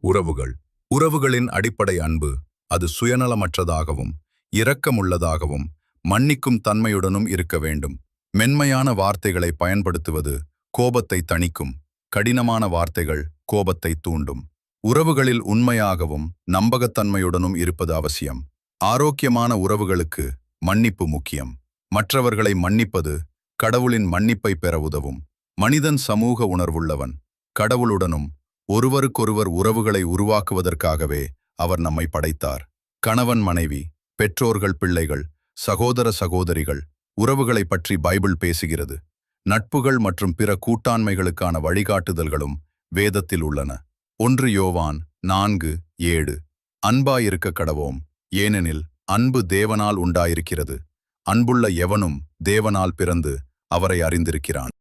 உறவுகள். உறவுகளின் அடிப்படை அன்பு. அது சுயநலமற்றதாகவும் இரக்கமுள்ளதாகவும் மன்னிக்கும் தன்மையுடனும் இருக்க வேண்டும். மென்மையான வார்த்தைகளை பயன்படுத்துவது கோபத்தை தணிக்கும். கடினமான வார்த்தைகள் கோபத்தை தூண்டும். உறவுகளில் உண்மையாகவும் நம்பகத்தன்மையுடனும் இருப்பது அவசியம். ஆரோக்கியமான உறவுகளுக்கு மன்னிப்பு முக்கியம். மற்றவர்களை மன்னிப்பது கடவுளின் மன்னிப்பை பெற உதவும். மனிதன் சமூக உணர்வுள்ளவன். கடவுளுடனும் ஒருவருக்கொருவர் உறவுகளை உருவாக்குவதற்காகவே அவர் நம்மை படைத்தார். கணவன் மனைவி, பெற்றோர்கள் பிள்ளைகள், சகோதர சகோதரிகள் உறவுகளை பற்றி பைபிள் பேசுகிறது. நட்புகள் மற்றும் பிற கூட்டாண்மைகளுக்கான வழிகாட்டுதல்களும் வேதத்தில் உள்ளன. 1 யோவான் 4:7. அன்பாயிருக்க கடவோம், ஏனெனில் அன்பு தேவனால் உண்டாயிருக்கிறது. அன்புள்ள எவனும் தேவனால் பிறந்து அவரை அறிந்திருக்கிறான்.